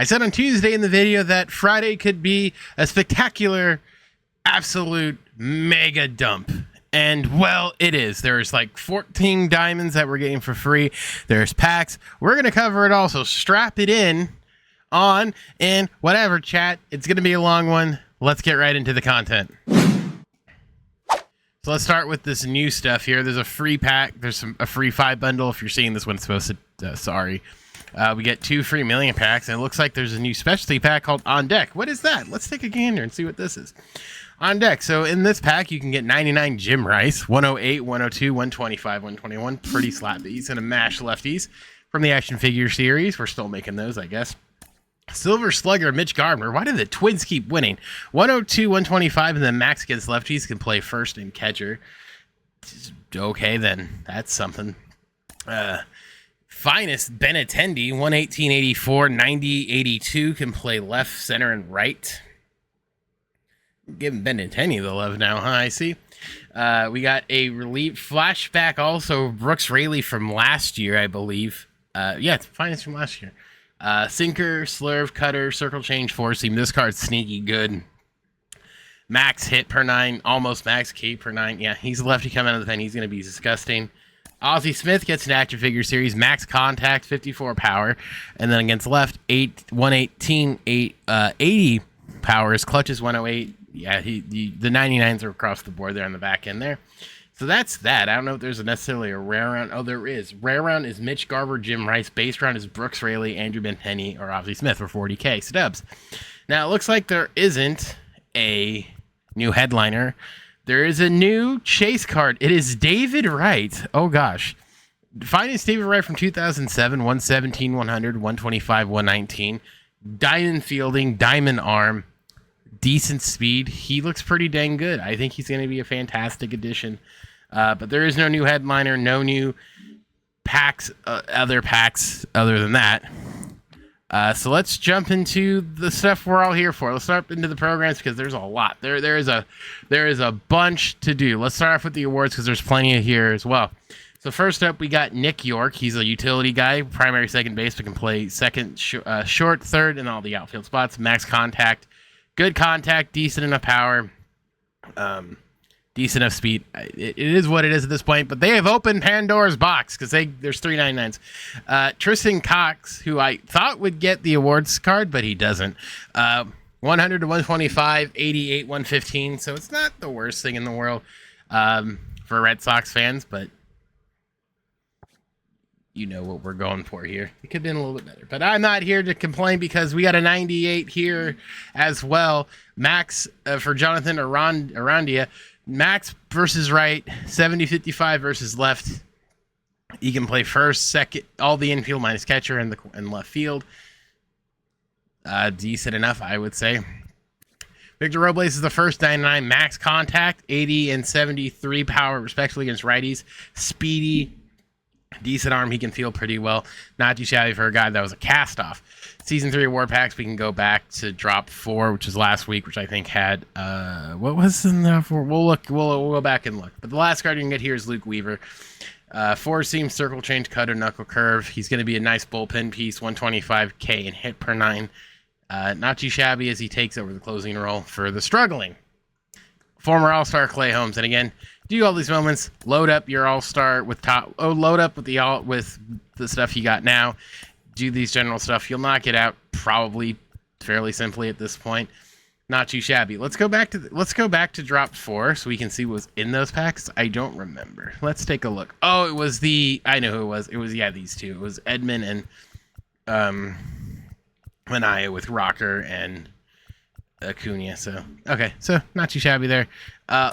I said on Tuesday in the video that Friday could be a spectacular, absolute mega dump. And, well, it is. There's like 14 diamonds that we're getting for free. There's packs. We're going to cover it all, so strap it in, on, and whatever, chat. It's going to be a long one. Let's get right into the content. So let's start with this new stuff here. There's a free pack. There's a free 5 bundle. If you're seeing this when it's supposed to, sorry. We get 2 free million packs, and it looks like there's a new specialty pack called On Deck. What is that? Let's take a gander and see what this is. On Deck. So in this pack, you can get 99 Jim Rice, 108, 102, 125, 121. Pretty slappies and a mash lefties from the action figure series. We're still making those, I guess. Silver Slugger, Mitch Gardner. Why do the Twins keep winning? 102, 125, and then max against lefties can play first and catcher. Okay, then. That's something. Finest, Benintendi, 118, 84, 90, 82, can play left, center, and right. Giving Benintendi the love now, huh? I see. We got a relief flashback also. Brooks Raley from last year, I believe. Yeah, it's finest from last year. Sinker, slurve, cutter, circle change, four seam. This card's sneaky good. Max hit per 9, almost max K per 9. Yeah, he's a lefty coming out of the pen. He's going to be disgusting. Ozzie Smith gets an action figure series, max contact, 54 power. And then against left, 118, 80 powers, clutches 108. Yeah, the 99s are across the board there on the back end there. So that's that. I don't know if there's necessarily a rare round. Oh, there is. Rare round is Mitch Garver, Jim Rice. Base round is Brooks Raley, Andrew Benintendi, or Ozzie Smith for 40K stubs. Now, it looks like there isn't a new headliner. There is a new chase card. It is David Wright. Oh, gosh. Finest David Wright from 2007, 117, 100, 125, 119. Diamond fielding, diamond arm. Decent speed. He looks pretty dang good. I think he's going to be a fantastic addition. But there is no new headliner, no new packs, other packs other than that. So let's jump into the stuff we're all here for. Let's start into the programs because there's a lot. There is a bunch to do. Let's start off with the awards because there's plenty of here as well. So first up, we got Nick York. He's a utility guy, primary second base, but can play second, short, third, and all the outfield spots. Max contact. Good contact, decent enough power, decent enough speed. It is what it is at this point, but they have opened Pandora's box because there's 399s. Tristan Cox, who I thought would get the awards card, but he doesn't. 100 to 125, 88, 115. So it's not the worst thing in the world for Red Sox fans, but you know what we're going for here. It could have been a little bit better, but I'm not here to complain because we got a 98 here as well. Max for Jonathan Arandia. Max versus right, 70-55 versus left. He can play first, second, all the infield minus catcher and left field. Decent enough, I would say. Victor Robles is the first 99, max contact, 80 and 73 power respectively against righties. Speedy. Decent arm, he can feel pretty well. Not too shabby for a guy that was a cast-off. Season 3 award packs, we can go back to drop 4, which was last week, which I think had, what was in there for? We'll go back and look. But the last card you can get here is Luke Weaver. 4-seam, circle change, cutter, knuckle curve. He's going to be a nice bullpen piece, 125K and hit per 9. Not too shabby as he takes over the closing role for the struggling former All-Star Clay Holmes. And again, do all these moments, load up your All-Star with load up with the stuff you got now. Do these general stuff. You'll knock it out probably fairly simply at this point. Not too shabby. Let's go back to drop 4 so we can see what was in those packs. I don't remember. Let's take a look. Oh, it was I know who it was. It was these two. It was Edmund and Mania with Rocker and Acuna. So okay, so not too shabby there.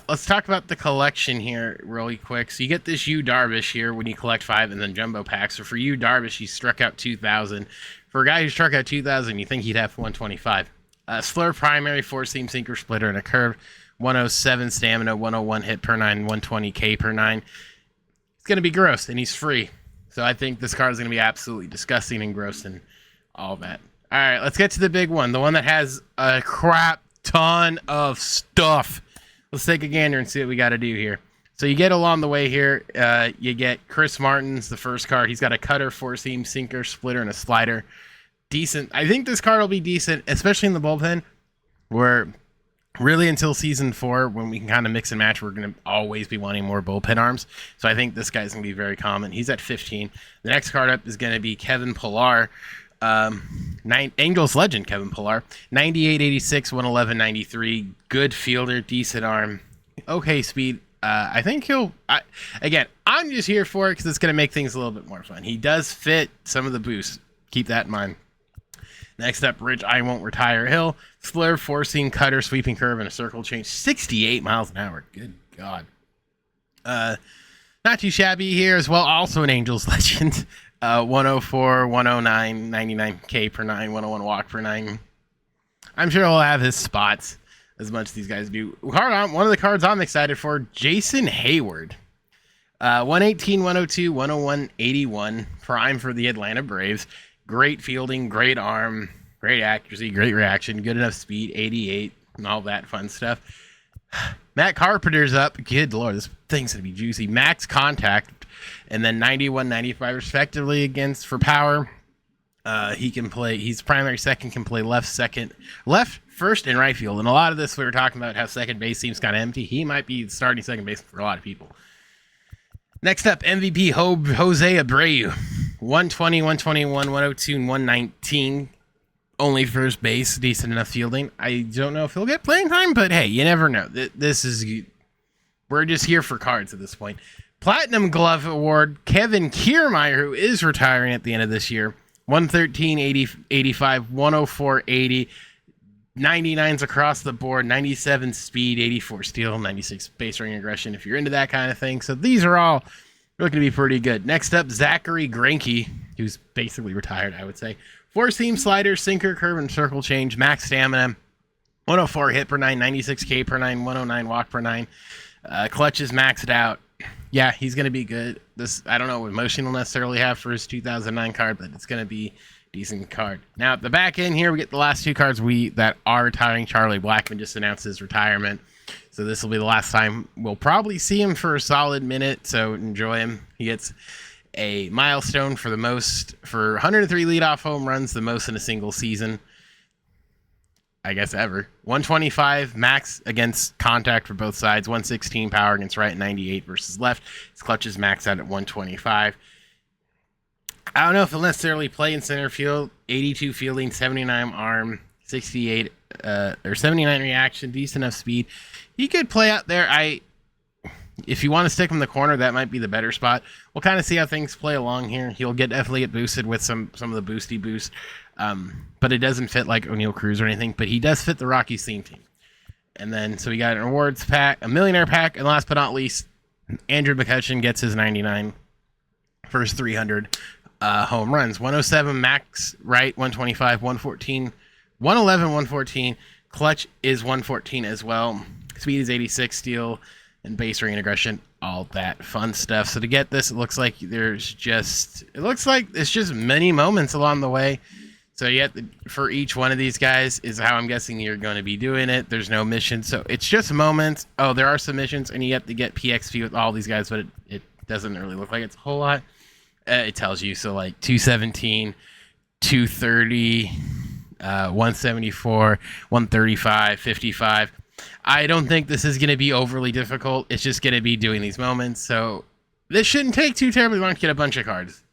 Let's talk about the collection here really quick. So you get this Yu Darvish here when you collect 5 and then jumbo packs. So for Yu Darvish, he struck out 2,000. For a guy who struck out 2,000, you think he'd have 125. Slur primary, 4-seam sinker splitter and a curve. 107 stamina, 101 hit per 9, 120K per 9. It's gonna be gross and he's free. So I think this card is gonna be absolutely disgusting and gross and all that. All right, let's get to the big one. The one that has a crap ton of stuff. Let's take a gander and see what we got to do here. So you get along the way here, you get Chris Martin's the first card. He's got a cutter, 4-seam, sinker, splitter, and a slider. decent. I think this card will be decent, especially in the bullpen, where really until season 4, when we can kind of mix and match, we're going to always be wanting more bullpen arms. So I think this guy's going to be very common. He's at 15. The next card up is going to be Kevin Pillar. Angels legend Kevin Pillar. 98, 86, 111, 93. Good fielder, decent arm, okay speed. I think again, I'm just here for it because it's going to make things a little bit more fun. He does fit some of the boosts. Keep that in mind. Next up, Rich I Won't Retire Hill. Slurve, four-seam cutter, sweeping curve, and a circle change. 68 miles an hour. Good God. Not too shabby here as well. Also an Angels legend. 104, 109, 99 K per 9, 101 walk per 9. I'm sure he'll have his spots as much as these guys do. One of the cards I'm excited for, Jason Hayward. 118, 102, 101, 81. Prime for the Atlanta Braves. Great fielding, great arm, great accuracy, great reaction, good enough speed, 88, and all that fun stuff. Matt Carpenter's up. Good Lord, this thing's going to be juicy. Max contact, and then 91, 95 respectively for power. He can play, he's primary second, can play left, first, and right field. And a lot of this, we were talking about how second base seems kind of empty. He might be starting second base for a lot of people. Next up, MVP Jose Abreu. 120, 121, 102, and 119. Only first base, decent enough fielding. I don't know if he'll get playing time, but hey, you never know. We're just here for cards at this point. Platinum Glove Award, Kevin Kiermaier, who is retiring at the end of this year. 113, 80, 85, 104, 80. 99s across the board, 97 speed, 84 steal, 96 base running aggression, if you're into that kind of thing. So these are all looking to be pretty good. Next up, Zachary Greinke, who's basically retired, I would say. Four-seam slider, sinker, curve, and circle change. Max stamina, 104 hit per 9, 96 K per 9, 109 walk per 9. Clutch is maxed out. Yeah, he's going to be good. I don't know what emotion he'll necessarily have for his 2009 card, but it's going to be decent card. Now at the back end here, we get the last two cards that are retiring. Charlie Blackmon just announced his retirement, so this will be the last time we'll probably see him for a solid minute, so enjoy him. He gets a milestone for 103 leadoff home runs, the most in a single season, I guess, ever. 125 max against contact for both sides, 116 power against right, 98 versus left. His clutch is maxed out at 125. I don't know if he'll necessarily play in center field. 82 fielding, 79 arm, 68 or 79 reaction, decent enough speed. He could play out there. If you want to stick him in the corner, that might be the better spot. We'll kind of see how things play along here. He'll definitely get boosted with some of the boosty boost, but it doesn't fit like O'Neal Cruz or anything. But he does fit the Rockies theme team. And then so we got an awards pack, a millionaire pack, and last but not least, Andrew McCutchen gets his 99 first 300. Home runs. 107 max right, 125, 114, 111, 114. Clutch is 114 as well. Speed is 86, steal and base ring and aggression, all that fun stuff. So to get this, it looks like it's just many moments along the way. So yet for each one of these guys is how I'm guessing you're going to be doing it. There's no mission, so it's just moments. Oh, there are some missions, and you have to get PXP with all these guys, but it doesn't really look like it's a whole lot. It tells you, so like 217, 230, 174, 135, 55. I don't think this is going to be overly difficult. It's just going to be doing these moments. So this shouldn't take too terribly long to get a bunch of cards,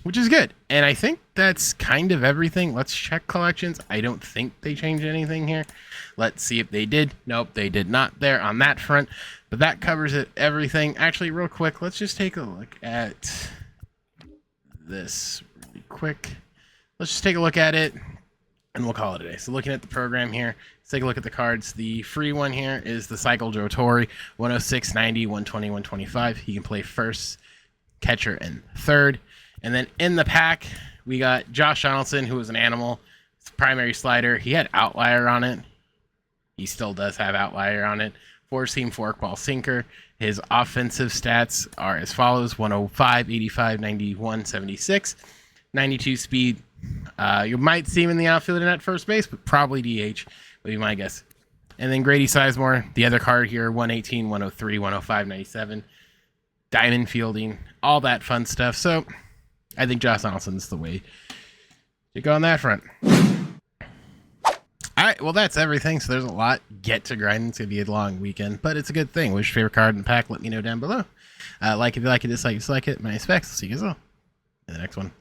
which is good. And I think that's kind of everything. Let's check collections. I don't think they changed anything here. Let's see if they did. Nope, they did not there on that front. But that covers it, everything. Actually, real quick, let's just take a look at this really quick. Let's just take a look at it, and we'll call it a day. So looking at the program here, let's take a look at the cards. The free one here is the Cycle Joe Torre, 106, 90, 120, 125. He can play first, catcher, and third. And then in the pack, we got Josh Donaldson, who was an animal. It's a primary slider. He had outlier on it. He still does have outlier on it. Four-seam forkball sinker. His offensive stats are as follows: 105, 85, 91, 76, 92 speed. You might see him in the outfield and at first base, but probably DH would be my guess. And then Grady Sizemore, the other card here, 118, 103, 105, 97. Diamond fielding, all that fun stuff. So I think Josh Donaldson's the way You go on that front. All right, well, that's everything. So there's a lot. Get to grinding. It's going to be a long weekend, but it's a good thing. What's your favorite card in the pack? Let me know down below. Like if you like it, dislike if you dislike it. My name is Specs. See you guys all in the next one.